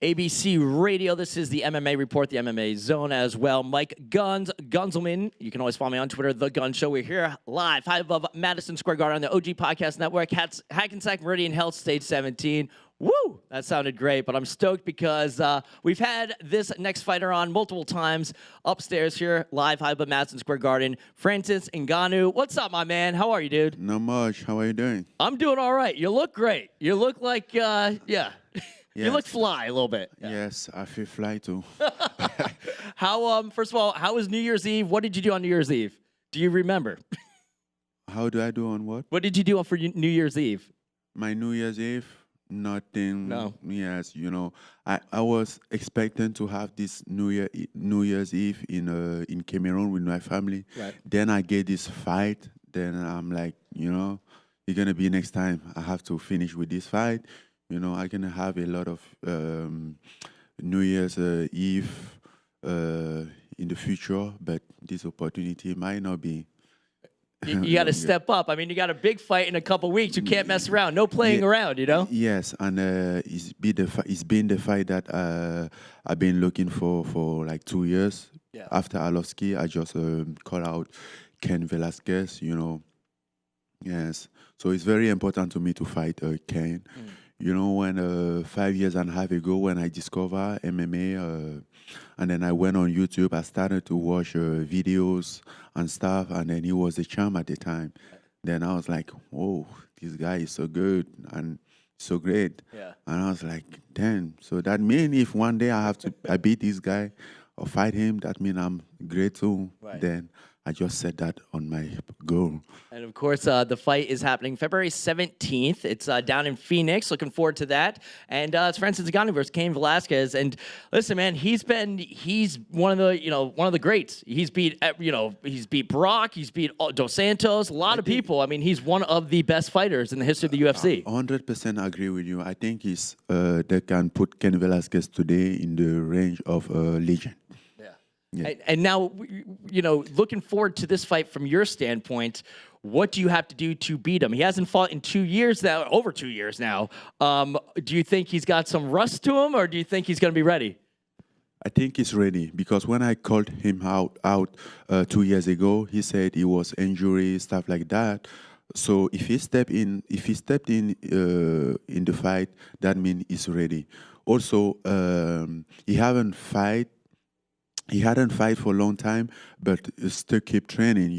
ABC Radio. This is the MMA Report, the MMA Zone as well. Mike Gunz, Gunzelman. You can always follow me on Twitter, The Gun Show. We're here live, high above Madison Square Garden on the OG Podcast Network, Hackensack Meridian Health, Stage 17. Woo! That sounded great, but I'm stoked because we've had this next fighter on multiple times upstairs here, live, high above Madison Square Garden. Francis Ngannou. What's up, my man? How are you, dude? Not much. How are you doing? I'm doing all right. You look great. You look like, yeah. Yes. You look fly a little bit. Yeah. Yes, I feel fly too. How, first of all, how was New Year's Eve? What did you do on New Year's Eve? Do you remember? How do I do on what? What did you do for New Year's Eve? My New Year's Eve? Nothing. No. Yes, I was expecting to have this New Year's Eve in Cameroon with my family. Right. Then I get this fight. Then I'm like, it's gonna be next time. I have to finish with this fight. I'm gonna have a lot of New Year's Eve in the future, but this opportunity might not be. You got to step up. I mean, you got a big fight in a couple weeks. You can't mess around. No playing around, Yes, and it's been the fight that I've been looking for like 2 years. Yeah. After Arlovski, I just called out Cain Velasquez, Yes, so it's very important to me to fight Cain. When 5 years and a half ago, when I discovered MMA, and then I went on YouTube, I started to watch videos and stuff, and then he was the champ at the time. Then I was like, whoa, this guy is so good and so great. Yeah. And I was like, damn. So that means if one day I beat this guy or fight him, that means I'm great too. Right. Then I just set that on my goal. And, of course, the fight is happening February 17th. It's down in Phoenix. Looking forward to that. And it's Francis Ngannou versus Cain Velasquez. And listen, man, he's one of the greats. He's beat Brock. He's beat Dos Santos. A lot of people. I mean, he's one of the best fighters in the history of the UFC. 100% agree with you. I think they can put Cain Velasquez today in the range of legend. Yeah. And now, looking forward to this fight from your standpoint, what do you have to do to beat him? He hasn't fought in 2 years now, over 2 years now. Do you think he's got some rust to him, or do you think he's going to be ready? I think he's ready because when I called him out 2 years ago, he said he was injury, stuff like that. So if he stepped in the fight, that means he's ready. Also, he hadn't fight for a long time, but still keep training,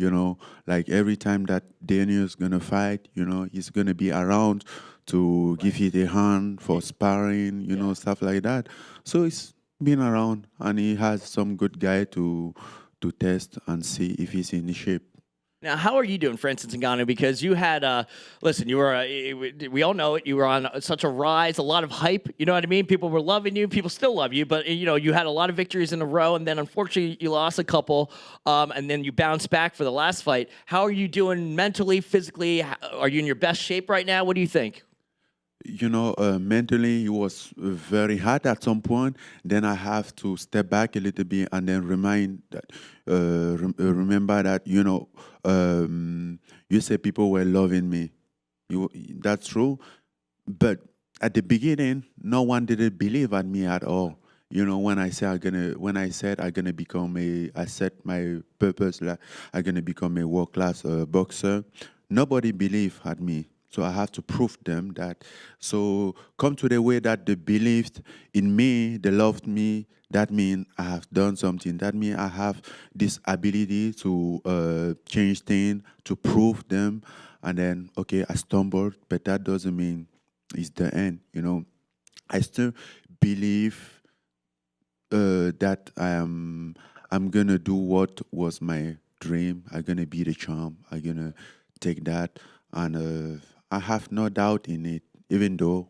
Like every time that Daniel's going to fight, he's going to be around to give it a hand for sparring, stuff like that. So he's been around, and he has some good guy to test and see if he's in shape. Now, how are you doing, Francis Ngannou? Because you had, we all know it, you were on such a rise, a lot of hype, you know what I mean? People were loving you, people still love you, but, you had a lot of victories in a row, and then unfortunately you lost a couple, and then you bounced back for the last fight. How are you doing mentally, physically? Are you in your best shape right now? What do you think? Mentally, it was very hard at some point. Then I have to step back a little bit and then remember that, you say people were loving me. That's true. But at the beginning, no one didn't believe in me at all. When I said I set my purpose, like I'm gonna become a world-class boxer, nobody believed at me. So I have to prove them that. So come to the way that they believed in me, they loved me. That means I have done something. That means I have this ability to change things, to prove them. And then, okay, I stumbled, but that doesn't mean it's the end. I still believe that I'm gonna do what was my dream. I'm gonna be the champ. I'm gonna take that, and I have no doubt in it, even though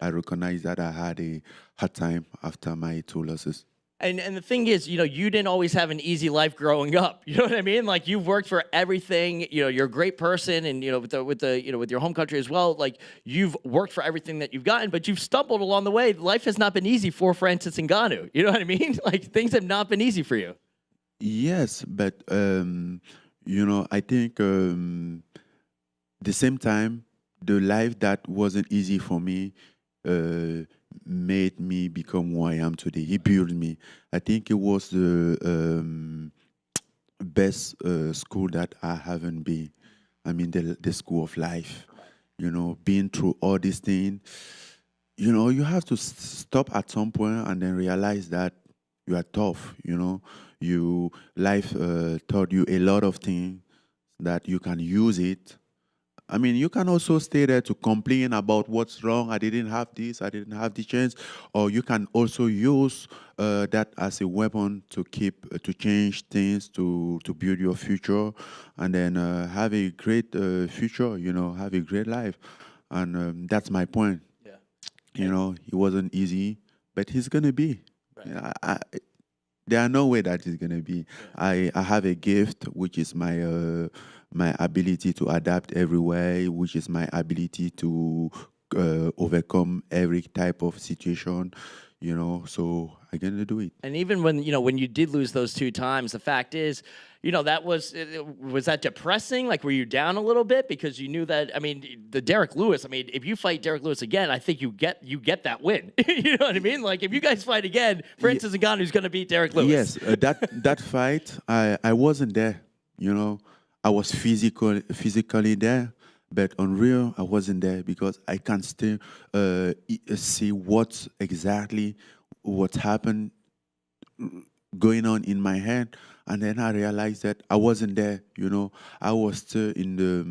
I recognize that I had a hard time after my 2 losses. And the thing is, you didn't always have an easy life growing up. You know what I mean? Like, you've worked for everything. You're a great person, and with your home country as well. Like, you've worked for everything that you've gotten, but you've stumbled along the way. Life has not been easy for Francis Ngannou. You know what I mean? Like, things have not been easy for you. Yes, but I think the same time, the life that wasn't easy for me made me become who I am today. He built me. I think it was the best school that I haven't been. I mean, the school of life. You know, being through all these things, you know, you have to stop at some point and then realize that you are tough. You know, life taught you a lot of things that you can use it. I mean, you can also stay there to complain about what's wrong. I didn't have this. I didn't have the chance. Or you can also use that as a weapon to to change things, to build your future, and then have a great future. You know, have a great life, and that's my point. Yeah. You know, it wasn't easy, but he's gonna be. Right. There are no way that it's gonna be. I have a gift, which is my ability to adapt everywhere, which is my ability to overcome every type of situation. You know, so I'm gonna do it. And even when when you did lose those 2 times, the fact is, that was that depressing? Like, were you down a little bit because you knew that? I mean, the Derek Lewis. I mean, if you fight Derek Lewis again, I think you get that win. You know what I mean? Like, if you guys fight again, Francis Ngannou's going to beat Derek Lewis. Yes, that fight, I wasn't there. You know, I was physically there, but on real, I wasn't there because I can't still see what happened going on in my head. And then I realized that I wasn't there. You know, I was still in the.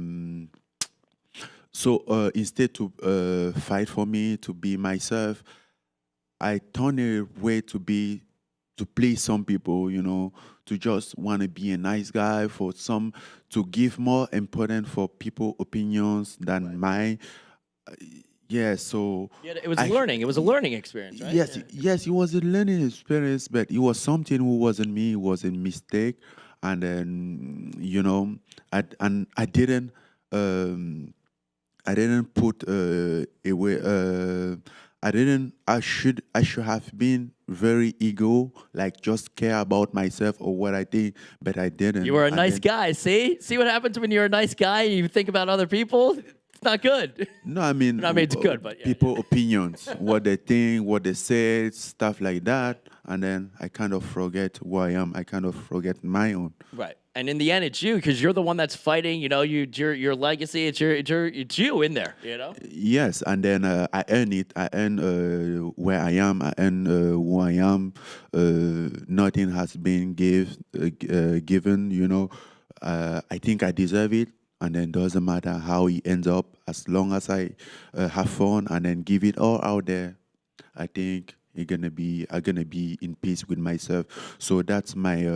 So instead to fight for me, to be myself, I turned away to please some people, you know, to just want to be a nice guy, for some to give more importance for people opinions than mine. Yeah, so it was learning. It was a learning experience, right? Yes, yes, it was a learning experience, but it was something who wasn't me. It was a mistake, and then I didn't put away. I should have been very ego, like just care about myself or what I think, but I didn't. You were a nice guy. See what happens when you're a nice guy and you think about other people? It's not good. No, I mean, it's good, but people opinions, what they think, what they say, stuff like that, and then I kind of forget who I am. I kind of forget my own. Right. And in the end, it's you, because you're the one that's fighting. You know, your legacy. It's you in there. You know. Yes, and then I earn it. I earn where I am. I earn who I am. Nothing has been given. You know, I think I deserve it. And then doesn't matter how it ends up, as long as I have fun and then give it all out there. I think I'm gonna be in peace with myself. So that's my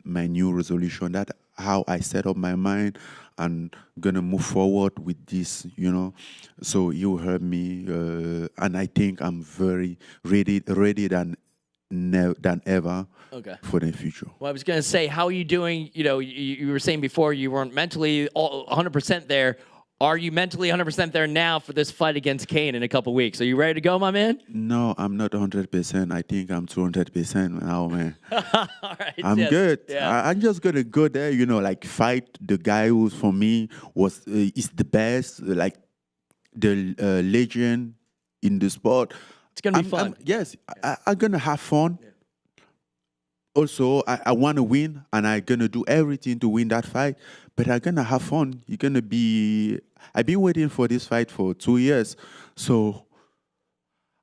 my new resolution. That's how I set up my mind and gonna move forward with this. You know, so you heard me, and I think I'm very ready than ever. Okay. For the future. Well, I was going to say, how are you doing? You know, you were saying before you weren't mentally 100% there. Are you mentally 100% there now for this fight against Cain in a couple weeks? Are you ready to go, my man? No, I'm not 100%. I think I'm 200% now, man. All right. I'm good. Yeah. I'm just gonna go there, you know, like fight the guy who, for me, is the best, like the legend in the sport. It's gonna be fun. Yes, I'm gonna have fun. Yeah. Also, I want to win, and I'm going to do everything to win that fight, but I'm going to have fun. I've been waiting for this fight for 2 years, so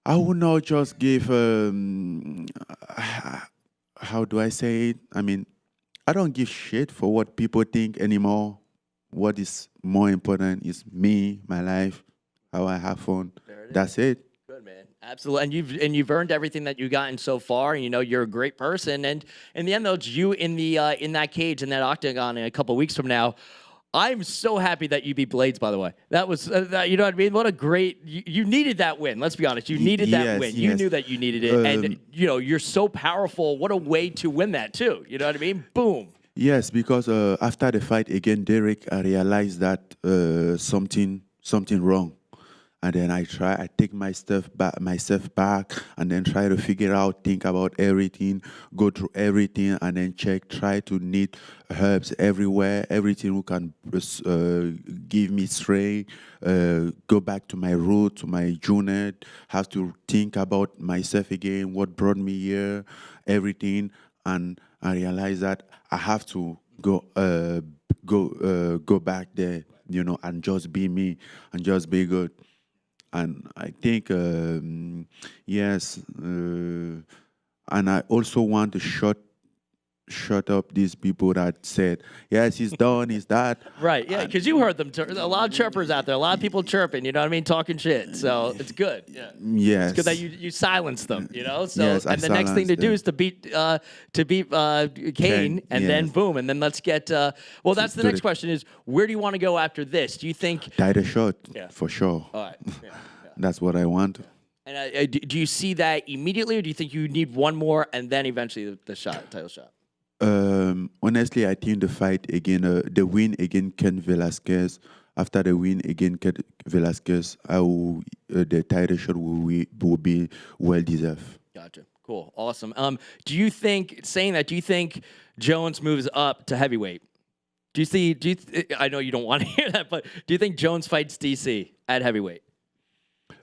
I will not just give, how do I say it? I mean, I don't give shit for what people think anymore. What is more important is me, my life, how I have fun. That's it. Good, man. Absolutely. And you've earned everything that you've gotten so far, and you're a great person. And in the end, though, it's you in that cage, in that octagon in a couple weeks from now. I'm so happy that you beat Blades, by the way. That was, you know what I mean? What a great, you needed that win. Let's be honest. You needed that win. You knew that you needed it. And, you're so powerful. What a way to win that, too. You know what I mean? Boom. Yes, because after the fight against Derek, I realized that something wrong. and then I take myself back, and then try to figure out, think about everything, go through everything, and then try to need herbs everywhere, everything who can give me strength, go back to my root, to my journey, have to think about myself again, what brought me here, everything, and I realize that I have to go back there, and just be me and just be good. And I think, yes, and I also want to shut up these people that said, yes, he's done, he's that. Right, yeah, because you heard them. A lot of chirpers out there, a lot of people chirping, you know what I mean, talking shit. So it's good. Yeah. Yes. It's good that you silence them, So Yes, and the next thing to do is to beat Cain, and yes. then boom, and then let's get. Well, that's the next question: is where do you want to go after this? Do you think title shot? Yeah. For sure. All right. Yeah. That's what I want. And do you see that immediately, or do you think you need one more and then eventually the title shot? Honestly, I think the win against Cain Velasquez. After the win against Cain Velasquez, the title shot will be well deserved. Gotcha. Cool. Awesome. Do you think Jones moves up to heavyweight? I know you don't want to hear that, but do you think Jones fights DC at heavyweight?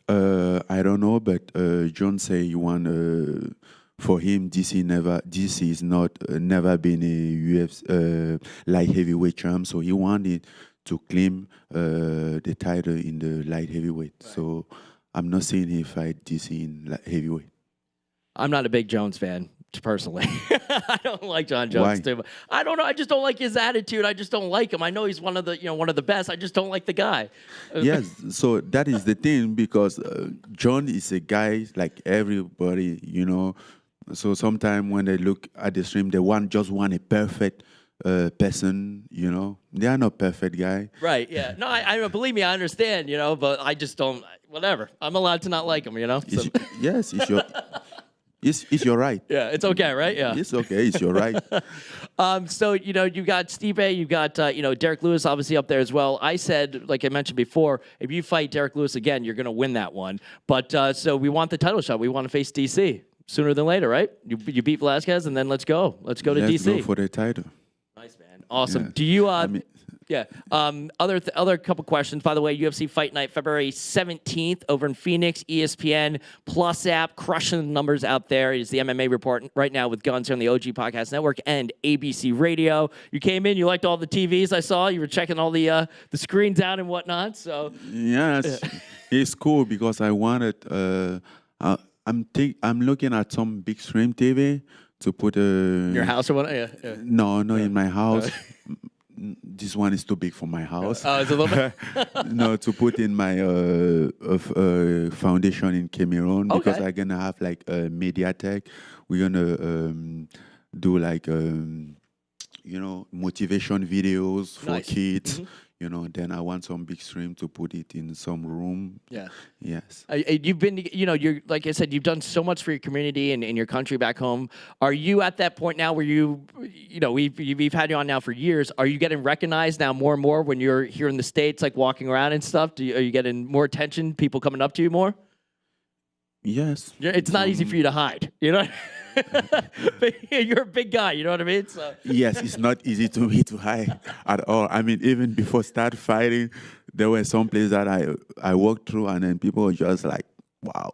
I don't know, but Jones say you want. For him, DC is not never been a UFC light heavyweight champ, so he wanted to claim the title in the light heavyweight. Right. So I'm not saying he fight DC in light heavyweight. I'm not a big Jones fan, personally. I don't like John Jones too much. I don't know. I just don't like his attitude. I just don't like him. I know he's one of the best. I just don't like the guy. Yes. So that is the thing, because John is a guy like everybody, So sometimes when they look at the stream, they just want a perfect person, They are not perfect guy. Right, yeah. No, I believe me, I understand, but I just don't, whatever. I'm allowed to not like him, So. Yes, it's your right. Yeah, it's okay, right? Yeah. It's okay, it's your right. So, you got Stipe, you've got, Derek Lewis obviously up there as well. I said, like I mentioned before, if you fight Derek Lewis again, you're going to win that one. But, so we want the title shot. We want to face DC. Sooner than later, right? You beat Velasquez, and then let's go. Let's go to DC. Let's go for the title. Nice, man. Awesome. Yeah. Do you? Other couple questions. By the way, UFC Fight Night, February 17th, over in Phoenix. ESPN Plus app, crushing the numbers out there. It is the MMA Report right now with Gunz here on the OG Podcast Network and ABC Radio. You came in, you liked all the TVs I saw. You were checking all the screens out and whatnot. So yes, it's cool because I wanted. I'm looking at some big screen TV to put your house or what? Yeah. No, in my house. This one is too big for my house. Oh, it's a little bit. No, to put in my foundation in Cameroon, because I'm gonna have like a MediaTek. We're gonna do like motivation videos for kids. Mm-hmm. Then I want some big stream to put it in some room. Yeah. Yes. You've been, you're, like I said, you've done so much for your community and in your country back home. Are you at that point now where we've had you on now for years? Are you getting recognized now more and more when you're here in the States, like walking around and stuff? Are you getting more attention? People coming up to you more? Yes. It's not easy for you to hide, You're a big guy, you know what I mean? So. Yes, it's not easy to me to hide at all. I mean, even before start fighting, there were some places that I walked through, and then people were just like, "Wow,"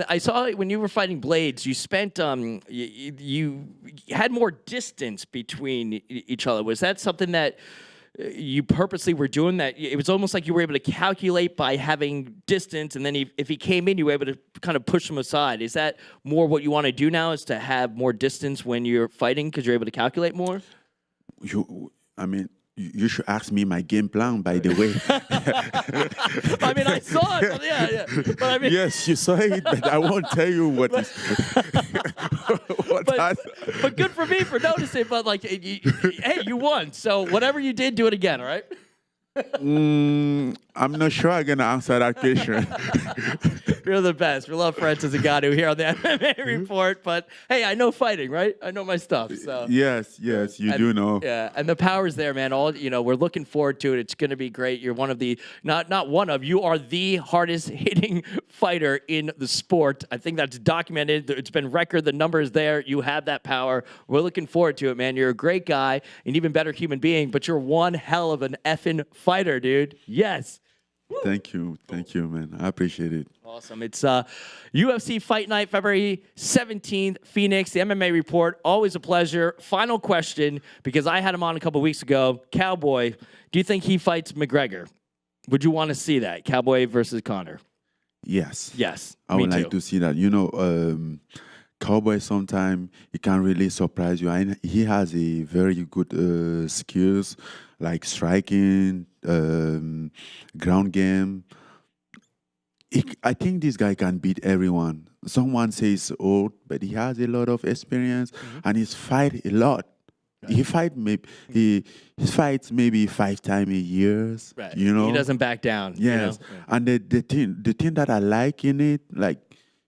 I saw when you were fighting Blades, you spent you had more distance between each other. Was that something that you purposely were doing, that it was almost like you were able to calculate by having distance, and then if he came in, you were able to kind of push him aside? Is that more what you want to do now, is to have more distance when you're fighting because you're able to calculate more? You should ask me my game plan, by the way. I mean, I saw it. Yeah. But yes, you saw it, but I won't tell you what is. But good for me for noticing. But hey, you won. So whatever you did, do it again. All right. I'm not sure I'm gonna answer that question. You're the best. We love Francis Ngannou here on the MMA Report. But hey, I know fighting, right? I know my stuff. So Yes, you do know. yeah, and the power's there, man. We're looking forward to it. It's going to be great. You're one of the not one of, you are the hardest hitting fighter in the sport. I think that's documented. It's been record. The numbers there. You have that power. We're looking forward to it, man. You're a great guy, an even better human being. But you're one hell of an effing fighter, dude. Yes. Thank you, man. I appreciate it. Awesome. It's UFC Fight Night, February 17th, Phoenix, the MMA Report. Always a pleasure. Final question, because I had him on a couple weeks ago. Cowboy, do you think he fights McGregor? Would you want to see that? Cowboy versus Conor? Yes. Yes. I would like to see that. Cowboy sometimes he can really surprise you. And he has a very good skills like striking, ground game. I think this guy can beat everyone. Someone says old, but he has a lot of experience and he's fight a lot. He fights maybe 5 times a year. Right. He doesn't back down. Yes. And the thing that I like in it, like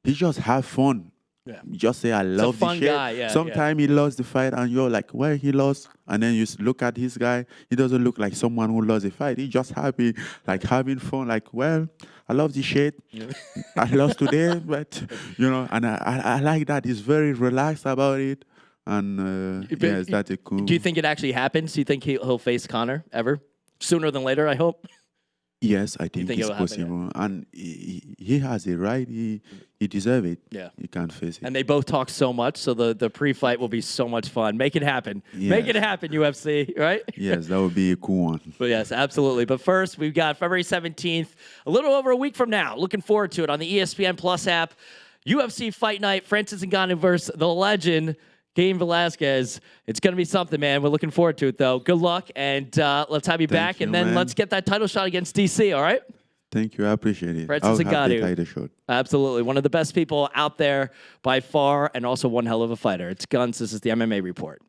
he just have fun. Yeah. You just say, I love this shit. Guy, yeah, Sometimes he lost the fight and you're like, well, he lost. And then you look at his guy, he doesn't look like someone who lost a fight. He's just happy, like having fun, like, well, I love this shit. Yeah. I lost today, but, and I like that. He's very relaxed about it. And yes, that's a cool. Do you think it actually happens? Do you think he'll face Conor ever? Sooner than later, I hope. Yes, I think it's possible. And he has it, right? He deserves it. Yeah. He can't face it. And they both talk so much, so the pre-fight will be so much fun. Make it happen. Yes. Make it happen, UFC, right? Yes, that would be a cool one. But yes, absolutely. But first, we've got February 17th, a little over a week from now. Looking forward to it on the ESPN Plus app. UFC Fight Night, Francis Ngannou versus the legend, Cain Velasquez. It's going to be something, man. We're looking forward to it, though. Good luck, and let's have you back, and then let's get that title shot against DC, all right? Thank you. I appreciate it. Francis Ngannou. Have the title shot. Absolutely. One of the best people out there by far, and also one hell of a fighter. It's Gunz. This is the MMA Report.